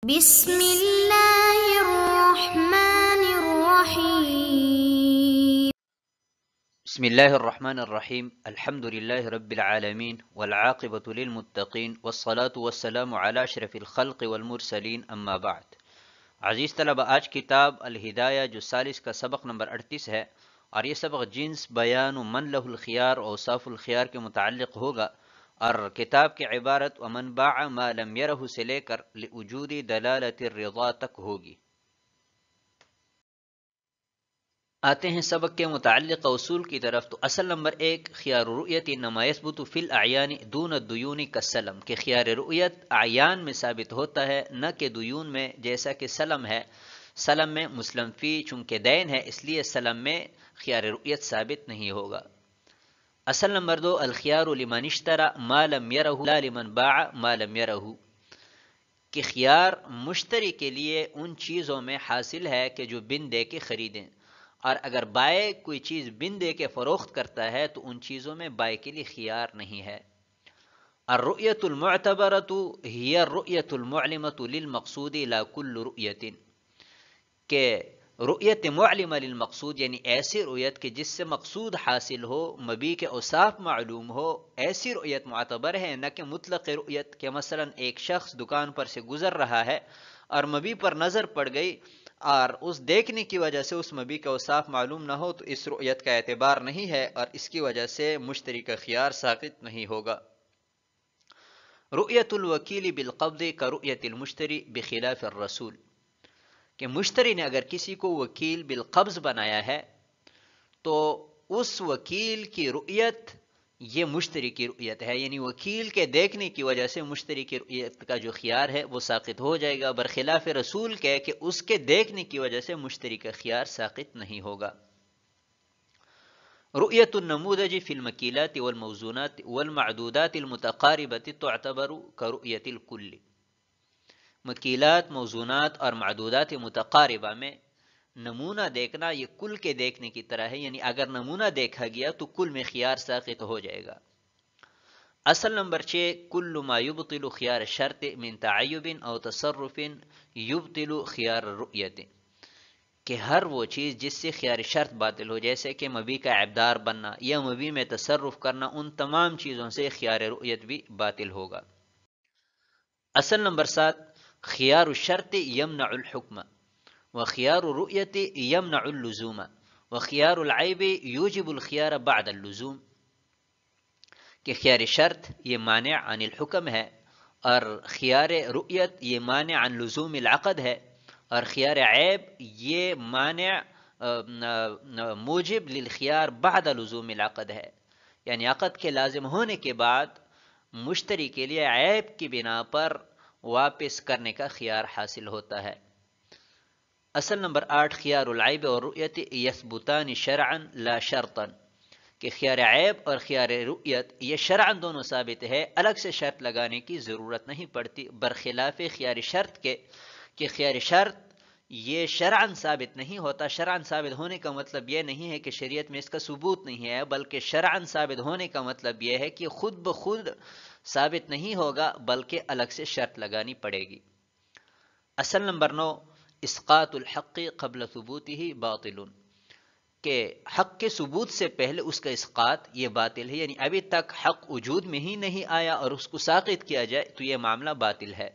بسم اللہ الرحمن الرحیم بسم اللہ الرحمن الرحیم الحمد للہ رب العالمین والعاقبۃ للمتقین والصلاة والسلام علی اشرف الخلق والمرسلین اما بعد۔ عزیز طلبہ، آج کتاب الہدایہ جو ثالث کا سبق نمبر 38 ہے، اور یہ سبق جنس بیان و من لہ الخیار اور اوصاف الخیار کے متعلق ہوگا، اور کتاب کی عبارت ومن باع ما لم یرہ سے لے کر لوجود دلالت الرضا تک ہوگی۔ آتے ہیں سبق کے متعلق اصول کی طرف۔ تو اصل نمبر 1، خیار رؤیت انما یثبت فی الاعیان دون الدیون کالسلم، کہ خیار رؤیت اعیان میں ثابت ہوتا ہے نہ کہ دیون میں، جیسا کہ سلم ہے۔ سلم میں مسلم فی چونکہ دین ہے، اس لیے سلم میں خیار رؤیت ثابت نہیں ہوگا۔ اصل نمبر 2، الخیار لمن اشترى ما لم یرہ لا لمن باع ما لم یرہ، کہ خیار مشتری کے لیے ان چیزوں میں حاصل ہے کہ جو بن دے کے خریدیں، اور اگر بائع کوئی چیز بن دے کے فروخت کرتا ہے تو ان چیزوں میں بائع کے لیے خیار نہیں ہے۔ الرؤیت المعتبرۃ ہی الرؤیت المعلمۃ للمقصود لا کل رؤیت، کہ رؤیت معلمہ للمقصود یعنی ایسی رؤیت کہ جس سے مقصود حاصل ہو، مبیع کے اوصاف معلوم ہو، ایسی رؤیت معتبر ہے، نہ کہ مطلق رؤیت، کہ مثلا ایک شخص دکان پر سے گزر رہا ہے اور مبیع پر نظر پڑ گئی اور اس دیکھنے کی وجہ سے اس مبیع کا اوصاف معلوم نہ ہو، تو اس رؤیت کا اعتبار نہیں ہے اور اس کی وجہ سے مشتری کا خیار ساقط نہیں ہوگا۔ رؤیت الوکیل بالقبض کرؤیت المشتری بخلاف الرسول، کہ مشتری نے اگر کسی کو وکیل بالقبض بنایا ہے تو اس وکیل کی رؤیت یہ مشتری کی رؤیت ہے، یعنی وکیل کے دیکھنے کی وجہ سے مشتری کی رؤیت کا جو خیار ہے وہ ساقط ہو جائے گا، برخلاف رسول کے کہ اس کے دیکھنے کی وجہ سے مشتری کا خیار ساقط نہیں ہوگا۔ رؤیت النموذج فی المکیلات والموزونات والمعدودات المتقاربة تعتبر کرؤیت الکل، مکیلات، موزونات اور معدودات متقاربہ میں نمونہ دیکھنا یہ کل کے دیکھنے کی طرح ہے، یعنی اگر نمونہ دیکھا گیا تو کل میں خیار ساقط ہو جائے گا۔ اصل نمبر 6، کل ما یبطل خیار شرط من تعیب او تصرف یبطل خیار رؤیت، کہ ہر وہ چیز جس سے خیار شرط باطل ہو، جیسے کہ مبیع کا عیبدار بننا یا مبیع میں تصرف کرنا، ان تمام چیزوں سے خیار رؤیت بھی باطل ہوگا۔ اصل نمبر 7، خیار الشرط یمنع الحکم وخیار الرؤیت یمنع اللزوم وخیار العیب یوجب الخیار بعد اللزوم، کہ خیار شرط یہ مانع عن الحکم ہے اور خیار رؤیت یہ مانع عن لزوم العقد ہے، اور خیار عیب یہ مانع موجب للخیار بعد لزوم العقد ہے، یعنی عقد کے لازم ہونے کے بعد مشتری کے لیے عیب کی بنا پر واپس کرنے کا خیار حاصل ہوتا ہے۔ اصل نمبر 8، خیار العیب اور رؤیت یثبتان شرعا لا شرطا، کہ خیار عیب اور خیار رؤیت یہ شرعا دونوں ثابت ہے، الگ سے شرط لگانے کی ضرورت نہیں پڑتی، برخلاف خیار شرط کے کہ خیار شرط یہ شرعا ثابت نہیں ہوتا۔ شرعا ثابت ہونے کا مطلب یہ نہیں ہے کہ شریعت میں اس کا ثبوت نہیں ہے، بلکہ شرعا ثابت ہونے کا مطلب یہ ہے کہ خود بخود ثابت نہیں ہوگا بلکہ الگ سے شرط لگانی پڑے گی۔ اصل نمبر 9، اسقاط الحق قبل ثبوته باطل، کہ حق کے ثبوت سے پہلے اس کا اسقاط یہ باطل ہے، یعنی ابھی تک حق وجود میں ہی نہیں آیا اور اس کو ساقط کیا جائے تو یہ معاملہ باطل ہے۔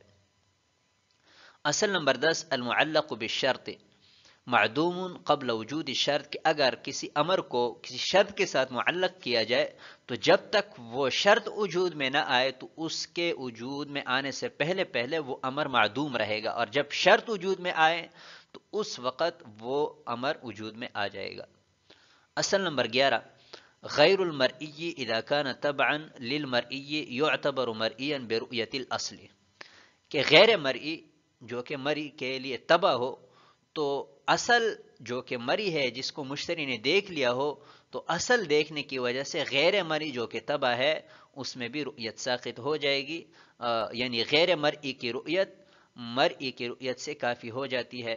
اصل نمبر 10، المعلق بالشرط معدوم قبل وجود الشرط، کہ اگر کسی امر کو کسی شرط کے ساتھ معلق کیا جائے تو جب تک وہ شرط وجود میں نہ آئے تو اس کے وجود میں آنے سے پہلے پہلے وہ امر معدوم رہے گا، اور جب شرط وجود میں آئے تو اس وقت وہ امر وجود میں آ جائے گا۔ اصل نمبر 11، غیر المرئی اذا كان تبعا للمرئی يعتبر مرئیا برؤیت الاصل، کہ غیر مرئی جو کہ مری کے لیے تبع ہو تو اصل جو کہ مری ہے جس کو مشتری نے دیکھ لیا ہو تو اصل دیکھنے کی وجہ سے غیر مری جو کہ تبع ہے اس میں بھی رؤیت ساقط ہو جائے گی، یعنی غیر مرئی کی رؤیت مرئی کی رؤیت سے کافی ہو جاتی ہے۔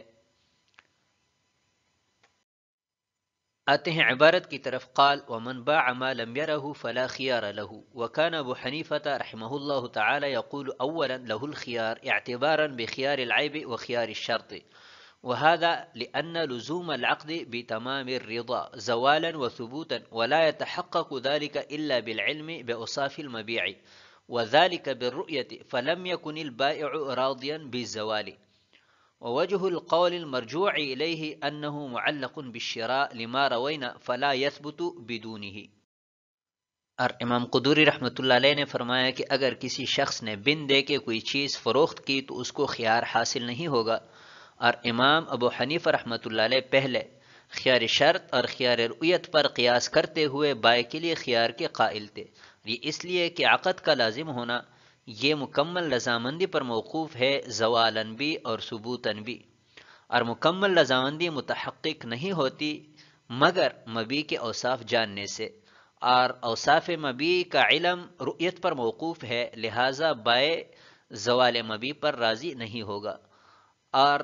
آتے ہیں عبارت کی طرف. قال ومن باع ما لم يره فلا خيار له. وكان ابو حنيفة رحمه الله تعالى يقول اولا له الخيار اعتبارا بخيار العيب وخيار الشرط، وهذا لأن لزوم العقد بتمام الرضا زوالا وثبوتا، ولا يتحقق ذلك إلا بالعلم بأوصاف المبيع، وذلك بالرؤية، فلم يكن البائع راضيا بالزوال. ووجه القول المرجوع إليه أنه معلق بالشراء لما روينا فلا يثبت بدونه. اور امام قدوری رحمۃ اللہ علیہ نے فرمایا کہ اگر کسی شخص نے بن دے کے کوئی چیز فروخت کی تو اس کو خیار حاصل نہیں ہوگا. اور امام ابو حنیفہ رحمۃ اللہ علیہ پہلے خیار شرط اور خیار رؤیت پر قیاس کرتے ہوئے بائع کے لیے خیار کے قائل تھے. یہ اس لیے کہ عقد کا لازم ہونا یہ مکمل رضامندی پر موقوف ہے، زوالن بھی اور ثبوتن بھی. اور مکمل رضامندی متحقق نہیں ہوتی مگر مبی کے اوصاف جاننے سے، اور اوصاف مبی کا علم رؤیت پر موقوف ہے، لہٰذا بائع زوال مبی پر راضی نہیں ہوگا. اور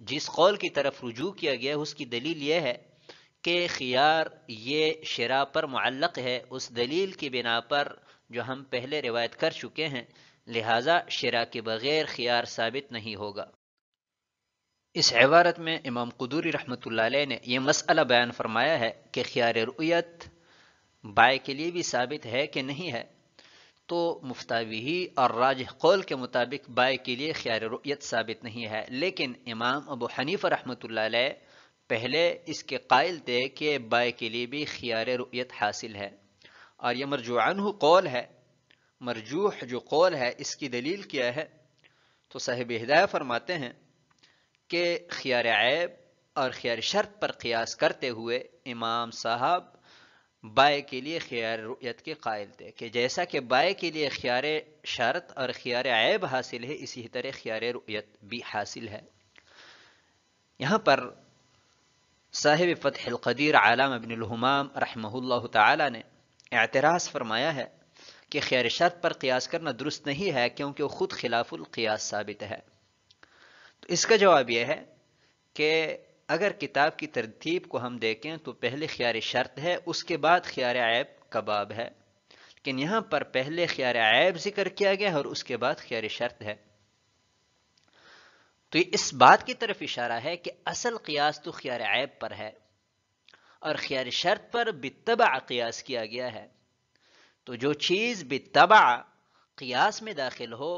جس قول کی طرف رجوع کیا گیا اس کی دلیل یہ ہے کہ خیار یہ شراء پر معلق ہے، اس دلیل کی بنا پر جو ہم پہلے روایت کر چکے ہیں، لہٰذا شراء کے بغیر خیار ثابت نہیں ہوگا. اس عبارت میں امام قدوری رحمۃ اللہ علیہ نے یہ مسئلہ بیان فرمایا ہے کہ خیار رؤیت بائع کے لیے بھی ثابت ہے کہ نہیں ہے. تو مفتاوی اور راجح قول کے مطابق بائع کے لیے خیار رؤیت ثابت نہیں ہے، لیکن امام ابو حنیفہ رحمۃ اللہ علیہ پہلے اس کے قائل تھے کہ بائع کے لیے بھی خیار رؤیت حاصل ہے. اور یہ مرجوع عنہ قول ہے. مرجوح جو قول ہے اس کی دلیل کیا ہے؟ تو صاحب ہدایہ فرماتے ہیں کہ خیار عیب اور خیار شرط پر قیاس کرتے ہوئے امام صاحب بائع کے لیے خیار رؤیت کے قائل تھے کہ جیسا کہ بائع کے لیے خیار شرط اور خیار عیب حاصل ہے، اسی طرح خیار رؤیت بھی حاصل ہے. یہاں پر صاحب فتح القدیر علامہ ابن الہمام رحمہ اللہ تعالی نے اعتراض فرمایا ہے کہ خیار شرط پر قیاس کرنا درست نہیں ہے کیونکہ وہ خود خلاف القیاس ثابت ہے. تو اس کا جواب یہ ہے کہ اگر کتاب کی ترتیب کو ہم دیکھیں تو پہلے خیار شرط ہے، اس کے بعد خیار عیب کا باب ہے، لیکن یہاں پر پہلے خیار عیب ذکر کیا گیا اور اس کے بعد خیار شرط ہے. تو یہ اس بات کی طرف اشارہ ہے کہ اصل قیاس تو خیار عیب پر ہے اور خیار شرط پر بالتبع قیاس کیا گیا ہے. تو جو چیز بالتبع قیاس میں داخل ہو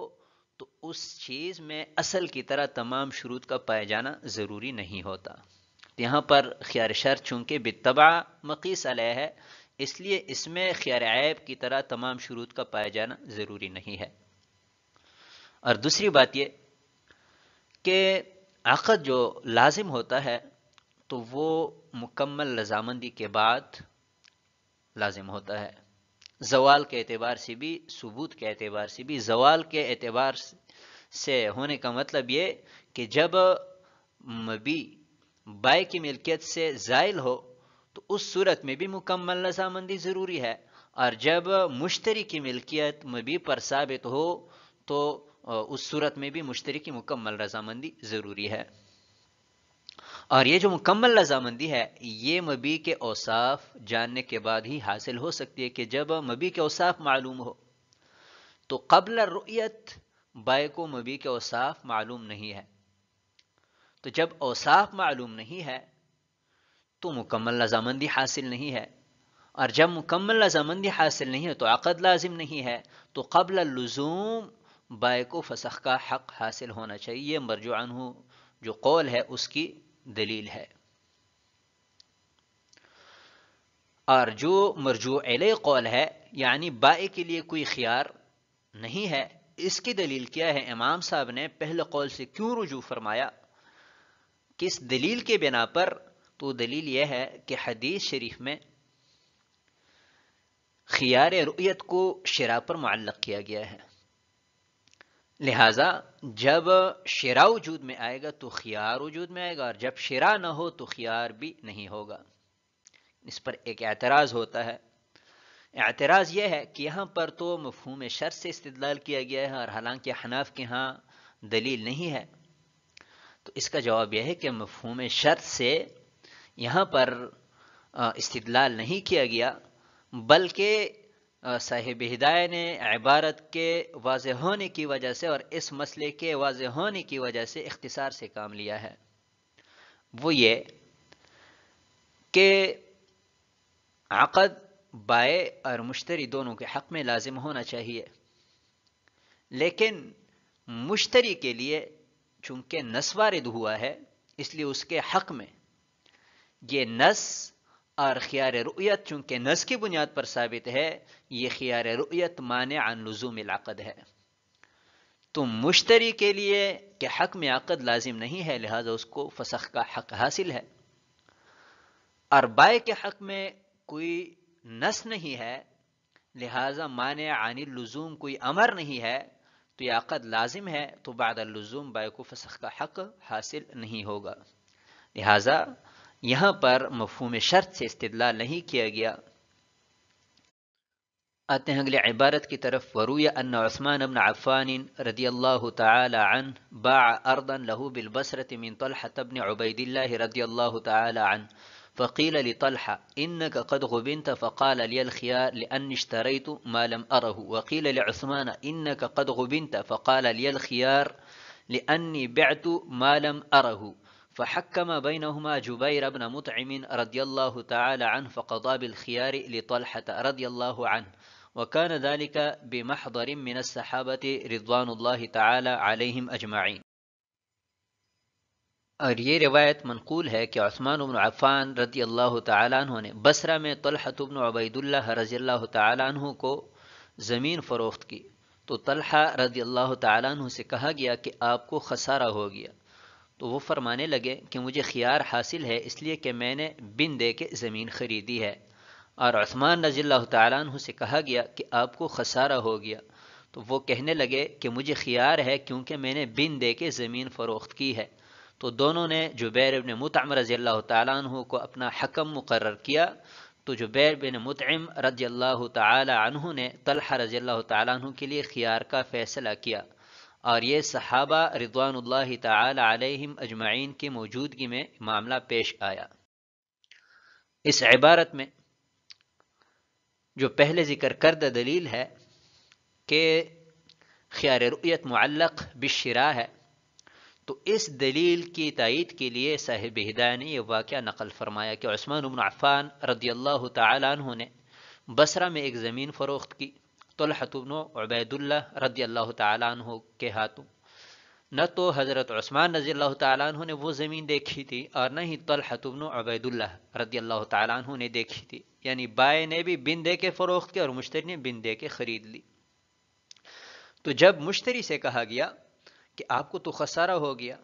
تو اس چیز میں اصل کی طرح تمام شروط کا پایا جانا ضروری نہیں ہوتا. یہاں پر خیار شرط چونکہ بالتبع مقیس علیہ ہے، اس لیے اس میں خیار عیب کی طرح تمام شروط کا پایا جانا ضروری نہیں ہے. اور دوسری بات یہ کہ عقد جو لازم ہوتا ہے تو وہ مکمل رضامندی کے بعد لازم ہوتا ہے، زوال کے اعتبار سے بھی ثبوت کے اعتبار سے بھی. زوال کے اعتبار سے ہونے کا مطلب یہ کہ جب مبی بائع کی ملکیت سے زائل ہو تو اس صورت میں بھی مکمل رضامندی ضروری ہے، اور جب مشتری کی ملکیت مبی پر ثابت ہو تو اس صورت میں بھی مشتری کی مکمل رضامندی ضروری ہے. اور یہ جو مکمل رضامندی ہے یہ مبی کے اوصاف جاننے کے بعد ہی حاصل ہو سکتی ہے کہ جب مبی کے اوصاف معلوم ہو. تو قبل الرؤیت بائع کو مبی کے اوصاف معلوم نہیں ہے، تو جب اوصاف معلوم نہیں ہے تو مکمل رضامندی حاصل نہیں ہے، اور جب مکمل رضامندی حاصل نہیں ہے تو عقد لازم نہیں ہے. تو قبل اللزوم بائع کو فسخ کا حق حاصل ہونا چاہیے. یہ مرجوع عنہ جو قول ہے اس کی دلیل ہے. اور جو مرجوع الیہ قول ہے یعنی بائع کے لیے کوئی خیار نہیں ہے، اس کی دلیل کیا ہے؟ امام صاحب نے پہلے قول سے کیوں رجوع فرمایا، کس دلیل کے بنا پر؟ تو دلیل یہ ہے کہ حدیث شریف میں خیار رؤیت کو شراء پر معلق کیا گیا ہے، لہذا جب شراء وجود میں آئے گا تو خیار وجود میں آئے گا، اور جب شراء نہ ہو تو خیار بھی نہیں ہوگا. اس پر ایک اعتراض ہوتا ہے. اعتراض یہ ہے کہ یہاں پر تو مفہوم شرط سے استدلال کیا گیا ہے، اور حالانکہ حناف کے ہاں دلیل نہیں ہے. تو اس کا جواب یہ ہے کہ مفہوم شرط سے یہاں پر استدلال نہیں کیا گیا، بلکہ صاحب ہدایہ نے عبارت کے واضح ہونے کی وجہ سے اور اس مسئلے کے واضح ہونے کی وجہ سے اختصار سے کام لیا ہے۔ وہ یہ کہ عقد بائع اور مشتری دونوں کے حق میں لازم ہونا چاہیے، لیکن مشتری کے لیے چونکہ نص وارد ہوا ہے اس لیے اس کے حق میں یہ نص اور خیار رؤیت چونکہ نص کی بنیاد پر ثابت ہے، یہ خیار رؤیت مانع عن لزوم العقد ہے۔ تو مشتری کے لیے کہ حق میں عقد لازم نہیں ہے، لہذا اس کو فسخ کا حق حاصل ہے، اور بائع کے حق میں کوئی نص نہیں ہے، لہذا مانع عن اللزوم کوئی امر نہیں ہے، تو یہ عقد لازم ہے، تو بعد اللزوم بائع کو فسخ کا حق حاصل نہیں ہوگا۔ لہذا یہاں پر مفہوم شرط سے استدلال نہیں کیا گیا۔ آتے ہیں اگلی عبارت کی طرف، وروی ان عثمان بن عفان رضی اللہ تعالی عنہ باع ارضا له بالبصرة من طلحة بن عبید اللہ رضی اللہ تعالی عنہ فقيل لطلحة إنك قد غبنت فقال لي الخيار لأني اشتريت ما لم أره، وقيل لعثمان إنك قد غبنت فقال لي الخيار لأني بعت ما لم أره، فحكم بينهما جبير بن مطعم رضي الله تعالى عنه فقضى بالخيار لطلحة رضي الله عنه، وكان ذلك بمحضر من الصحابة رضوان الله تعالى عليهم أجمعين۔ اور یہ روایت منقول ہے کہ عثمان بن عفان رضی اللہ تعالیٰ عنہ نے بصرہ میں طلحہ بن عبید اللہ رضی اللہ تعالیٰ عنہ کو زمین فروخت کی، تو طلحہ رضی اللہ تعالیٰ عنہ سے کہا گیا کہ آپ کو خسارہ ہو گیا، تو وہ فرمانے لگے کہ مجھے خیار حاصل ہے اس لیے کہ میں نے بن دے کے زمین خریدی ہے، اور عثمان رضی اللہ تعالیٰ عنہ سے کہا گیا کہ آپ کو خسارہ ہو گیا، تو وہ کہنے لگے کہ مجھے خیار ہے کیونکہ میں نے بن دے کے زمین فروخت کی ہے، تو دونوں نے جبیر بن مطعم رضی اللہ تعالیٰ عنہ کو اپنا حکم مقرر کیا، تو جبیر بن مطعم رضی اللہ تعالیٰ عنہ نے طلحہ رضی اللہ تعالیٰ عنہ کے لیے خیار کا فیصلہ کیا، اور یہ صحابہ رضوان اللہ تعالی علیہم اجمعین کی موجودگی میں معاملہ پیش آیا۔ اس عبارت میں جو پہلے ذکر کردہ دلیل ہے کہ خیار رؤیت معلق بالشراء ہے، تو اس دلیل کی تائید کے لیے صاحب ہدایہ نے یہ واقعہ نقل فرمایا کہ عثمان بن عفان رضی اللہ تعالی عنہ نے بصرہ میں ایک زمین فروخت کی طلحہ بن عبید اللہ رضی اللہ تعالی عنہ کے ہاتھوں۔ نہ تو حضرت عثمان رضی اللہ تعالیٰ عنہ نے وہ زمین دیکھی تھی اور نہ ہی طلحہ بن عبید اللہ رضی اللہ تعالیٰ عنہ نے دیکھی تھی، یعنی بائع نے بھی بن دے کے فروخت کی اور مشتری نے بن دے کے خرید لی۔ تو جب مشتری سے کہا گیا کہ آپ کو تو خسارہ ہو گیا،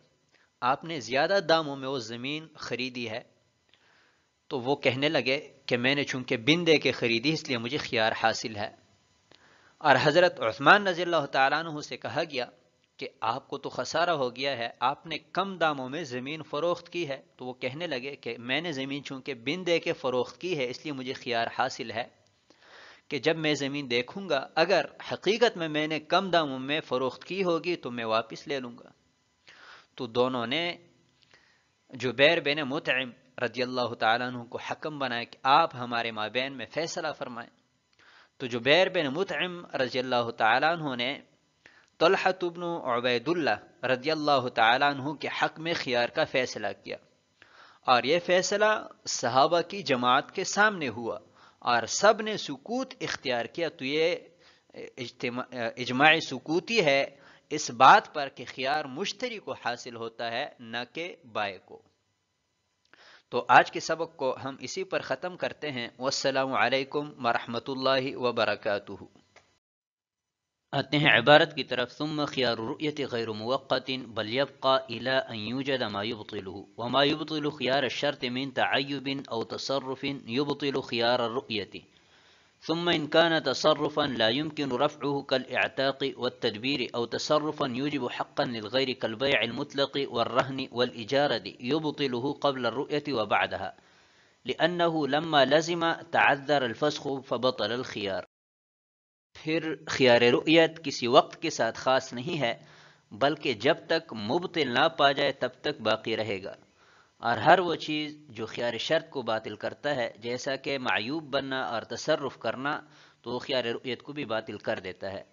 آپ نے زیادہ داموں میں وہ زمین خریدی ہے، تو وہ کہنے لگے کہ میں نے چونکہ بن دے کے خریدی اس لیے مجھے خیار حاصل ہے، اور حضرت عثمان رضی اللہ تعالیٰ عنہ سے کہا گیا کہ آپ کو تو خسارہ ہو گیا ہے، آپ نے کم داموں میں زمین فروخت کی ہے، تو وہ کہنے لگے کہ میں نے زمین چونکہ بن دے کے فروخت کی ہے اس لیے مجھے خیار حاصل ہے کہ جب میں زمین دیکھوں گا اگر حقیقت میں نے کم داموں میں فروخت کی ہوگی تو میں واپس لے لوں گا۔ تو دونوں نے جبیر بن مطعم رضی اللہ تعالیٰ عنہ کو حکم بنایا کہ آپ ہمارے مابین میں فیصلہ فرمائیں، تو جبیر بن مطعم رضی اللہ تعالیٰ عنہ نے طلحہ بن عبید اللہ رضی اللہ تعالیٰ عنہ کے حق میں خیار کا فیصلہ کیا، اور یہ فیصلہ صحابہ کی جماعت کے سامنے ہوا اور سب نے سکوت اختیار کیا، تو یہ اجماع سکوتی ہے اس بات پر کہ خیار مشتری کو حاصل ہوتا ہے نہ کہ بائع کو۔ تو آج کے سبق کو ہم اسی پر ختم کرتے ہیں۔ والسلام علیکم ورحمۃ اللہ وبرکاتہ۔ آتے ہیں عبارت کی طرف، ثم خيار الرؤية غير موقت بل يبقى إلى أن يوجد ما يبطله، وما يبطل خيار الشرط من تعيب أو تصرف يبطل خيار الرؤية، ثم إن كان تصرفا لا يمكن رفعه كالإعتاق والتدبير أو تصرفا يوجب حقا للغير كالبيع المطلق والرهن والإجارة يبطله قبل الرؤية وبعدها، لأنه لما لزم تعذر الفسخ فبطل الخيار۔ پھر خیار رؤیت کسی وقت کے ساتھ خاص نہیں ہے بلکہ جب تک مبطل نہ پا جائے تب تک باقی رہے گا، اور ہر وہ چیز جو خیار شرط کو باطل کرتا ہے جیسا کہ معیوب بننا اور تصرف کرنا تو وہ خیار رؤیت کو بھی باطل کر دیتا ہے۔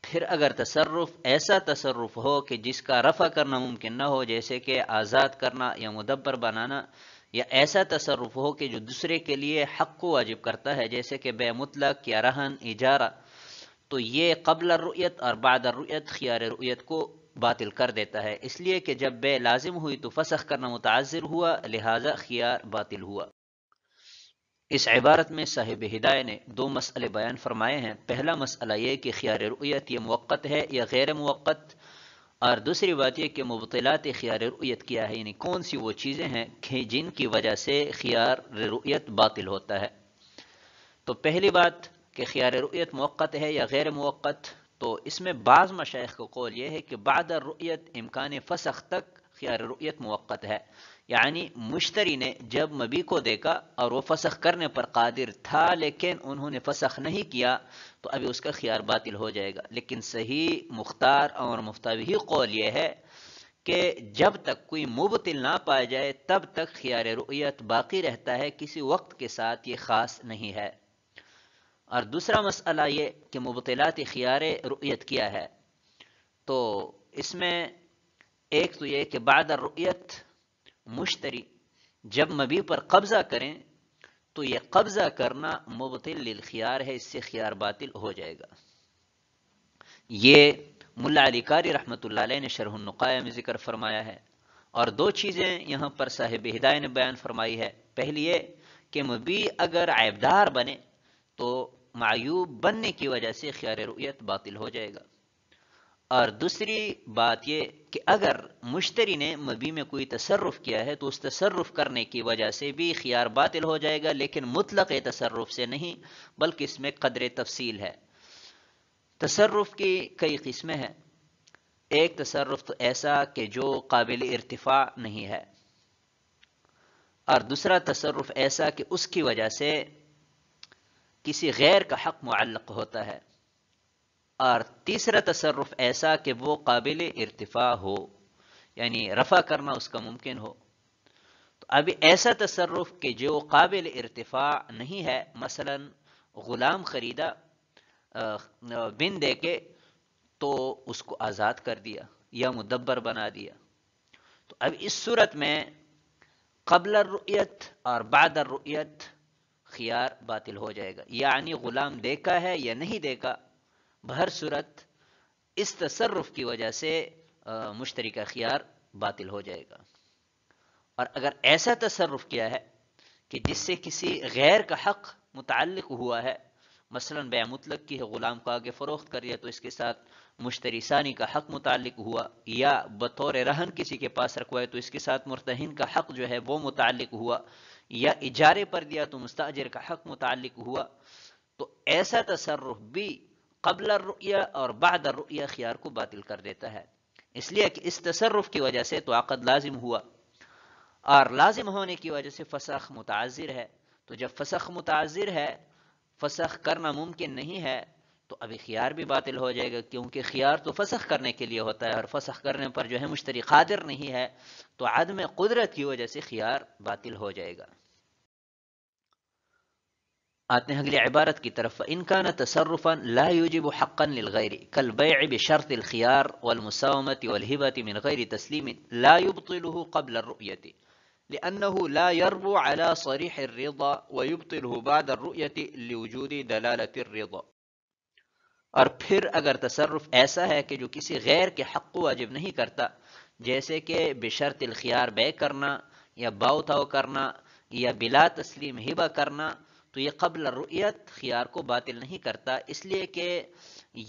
پھر اگر تصرف ایسا تصرف ہو کہ جس کا رفع کرنا ممکن نہ ہو جیسے کہ آزاد کرنا یا مدبر بنانا، یا ایسا تصرف ہو کہ جو دوسرے کے لیے حق کو واجب کرتا ہے جیسے کہ بے مطلق یا رہن اجارہ، تو یہ قبل الرؤیت اور بعد الرؤیت خیار رؤیت کو باطل کر دیتا ہے، اس لیے کہ جب بے لازم ہوئی تو فسخ کرنا متعذر ہوا، لہذا خیار باطل ہوا۔ اس عبارت میں صاحب ہدایہ نے دو مسئلے بیان فرمائے ہیں۔ پہلا مسئلہ یہ کہ خیار رؤیت یہ موقت ہے یا غیر موقت، اور دوسری بات یہ کہ مبطلات خیار رؤیت کیا ہے، یعنی کون سی وہ چیزیں ہیں کہ جن کی وجہ سے خیار رؤیت باطل ہوتا ہے۔ تو پہلی بات کہ خیار رؤیت موقت ہے یا غیر موقت، تو اس میں بعض مشائخ کا قول یہ ہے کہ بعد الرؤیت امکان فسخ تک خیار رؤیت موقت ہے، یعنی مشتری نے جب مبیع کو دیکھا اور وہ فسخ کرنے پر قادر تھا لیکن انہوں نے فسخ نہیں کیا تو ابھی اس کا خیار باطل ہو جائے گا۔ لیکن صحیح مختار اور مفتوی قول یہ ہے کہ جب تک کوئی مبطل نہ پایا جائے تب تک خیار رؤیت باقی رہتا ہے، کسی وقت کے ساتھ یہ خاص نہیں ہے۔ اور دوسرا مسئلہ یہ کہ مبطلات خیار رؤیت کیا ہے، تو اس میں ایک تو یہ کہ بعد الرؤیت مشتری جب مبیع پر قبضہ کریں تو یہ قبضہ کرنا مبطل للخیار ہے، اس سے خیار باطل ہو جائے گا۔ یہ ملا علی قاری رحمۃ اللہ علیہ نے شرح النقایہ میں ذکر فرمایا ہے۔ اور دو چیزیں یہاں پر صاحب ہدایہ نے بیان فرمائی ہے۔ پہلی یہ کہ مبیع اگر عیبدار بنے تو معیوب بننے کی وجہ سے خیار رؤیت باطل ہو جائے گا، اور دوسری بات یہ کہ اگر مشتری نے مبیع میں کوئی تصرف کیا ہے تو اس تصرف کرنے کی وجہ سے بھی خیار باطل ہو جائے گا، لیکن مطلق تصرف سے نہیں بلکہ اس میں قدر تفصیل ہے۔ تصرف کی کئی قسمیں ہیں۔ ایک تصرف تو ایسا کہ جو قابل ارتفاع نہیں ہے، اور دوسرا تصرف ایسا کہ اس کی وجہ سے کسی غیر کا حق معلق ہوتا ہے، اور تیسرا تصرف ایسا کہ وہ قابل ارتفاع ہو، یعنی رفع کرنا اس کا ممکن ہو۔ تو ابھی ایسا تصرف کہ جو قابل ارتفاع نہیں ہے، مثلا غلام خریدا بن دے کے تو اس کو آزاد کر دیا یا مدبر بنا دیا، تو اب اس صورت میں قبل الرؤیت اور بعد الرؤیت خیار باطل ہو جائے گا، یعنی غلام دیکھا ہے یا نہیں دیکھا، بہر صورت اس تصرف کی وجہ سے مشتری کا خیار باطل ہو جائے گا۔ اور اگر ایسا تصرف کیا ہے کہ جس سے کسی غیر کا حق متعلق ہوا ہے، مثلا بیع مطلق کی ہے، غلام کو آگے فروخت کر دیا تو اس کے ساتھ مشتری ثانی کا حق متعلق ہوا، یا بطور رہن کسی کے پاس رکھوائے تو اس کے ساتھ مرتہن کا حق جو ہے وہ متعلق ہوا، یا اجارے پر دیا تو مستاجر کا حق متعلق ہوا، تو ایسا تصرف بھی قبل الرؤیہ اور بعد الرؤیہ خیار کو باطل کر دیتا ہے، اس لیے کہ اس تصرف کی وجہ سے تو عقد لازم ہوا، اور لازم ہونے کی وجہ سے فسخ متعذر ہے، تو جب فسخ متعذر ہے، فسخ کرنا ممکن نہیں ہے، تو ابھی خیار بھی باطل ہو جائے گا، کیونکہ خیار تو فسخ کرنے کے لیے ہوتا ہے، اور فسخ کرنے پر جو ہے مشتری قادر نہیں ہے، تو عدم قدرت کی وجہ سے خیار باطل ہو جائے گا۔ آتے ہیں اگلی عبارت کی طرف، فَإِنْ كَانَ تَصَرُّفًا لَا يُوجِبُ حَقًّا لِلْغَيْرِ كَالْبَيْعِ بِشَرْطِ الْخِيَارِ وَالْمُسَاوَمَةِ وَالْهِبَةِ مِنْ غَيْرِ تَسْلِيمٍ لَا يُبْطِلُهُ قَبْلَ الرُّؤْيَةِ لأنه لا يربو على صريح الرضا ويبطله بعد الرؤية لوجود دلالة الرضا۔ اور پھر اگر تصرف ایسا ہے کہ جو کسی غیر کے حق کو واجب نہیں کرتا، جیسے کہ بشرط الخیار بے کرنا یا باؤ تاؤ کرنا یا بلا تسلیم ہبہ کرنا، تو یہ قبل الرؤیت خیار کو باطل نہیں کرتا، اس لیے کہ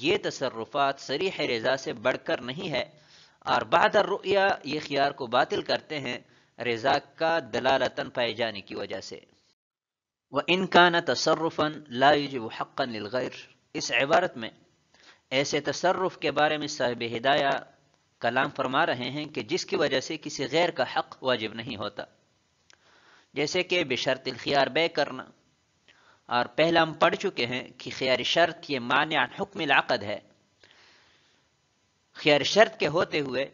یہ تصرفات صریح رضا سے بڑھ کر نہیں ہے، اور بعد الرؤیہ یہ خیار کو باطل کرتے ہیں رضا کا دلالتاً پائے جانے کی وجہ سے۔ وَإِنْ كَانَ تَصَرُّفًا لَا يُوجِبُ حَقًّا لِلْغَيْرِ، اس عبارت میں ایسے تصرف کے بارے میں صاحب ہدایہ کلام فرما رہے ہیں کہ جس کی وجہ سے کسی غیر کا حق واجب نہیں ہوتا، جیسے کہ بشرط الخیار بے کرنا، اور پہلا ہم پڑھ چکے ہیں کہ خیار شرط یہ مانع عن حکم العقد ہے، خیار شرط کے ہوتے ہوئے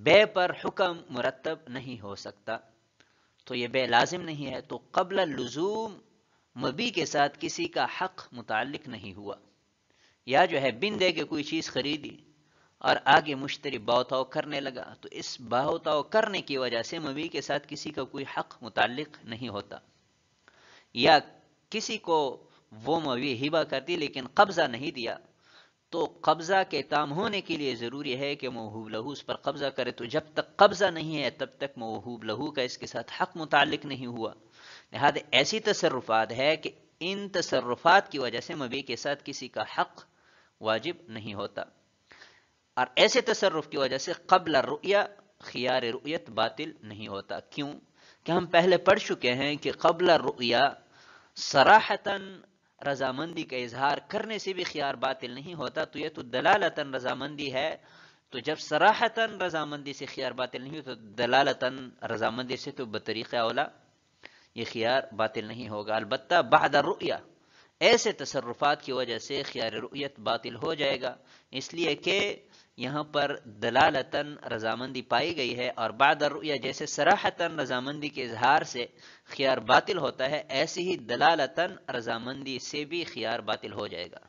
بے پر حکم مرتب نہیں ہو سکتا، تو یہ بے لازم نہیں ہے، تو قبل اللزوم مبی کے ساتھ کسی کا حق متعلق نہیں ہوا، یا جو ہے بن دے کے کوئی چیز خریدی اور آگے مشتری بہتاؤ کرنے لگا، تو اس بہتاؤ کرنے کی وجہ سے مبی کے ساتھ کسی کا کوئی حق متعلق نہیں ہوتا، یا کسی کو وہ مبی ہبہ کر دی لیکن قبضہ نہیں دیا، تو قبضہ کے تام ہونے کے لیے ضروری ہے کہ موہوب لہو اس پر قبضہ کرے، تو جب تک قبضہ نہیں ہے تب تک موہوب لہو کا اس کے ساتھ حق متعلق نہیں ہوا۔ لہذا ایسی تصرفات ہے کہ ان تصرفات کی وجہ سے مبی کے ساتھ کسی کا حق واجب نہیں ہوتا، اور ایسے تصرف کی وجہ سے قبل الرؤیا خیار رؤیت باطل نہیں ہوتا۔ کیوں کہ ہم پہلے پڑھ چکے ہیں کہ قبل الرؤیا صراحتاً رضامندی کا اظہار کرنے سے بھی خیار باطل نہیں ہوتا، تو یہ تو دلالتاً رضامندی ہے، تو جب صراحتاً رضامندی سے خیار باطل نہیں ہوتا تو دلالتاً رضامندی سے تو بطریق اولا یہ خیار باطل نہیں ہوگا۔ البتہ بعد الرؤیا ایسے تصرفات کی وجہ سے خیار رؤیت باطل ہو جائے گا، اس لیے کہ یہاں پر دلالتاً رضامندی پائی گئی ہے، اور بعد الرؤیا جیسے صراحتاً رضامندی کے اظہار سے خیار باطل ہوتا ہے، ایسے ہی دلالتاً رضامندی سے بھی خیار باطل ہو جائے گا۔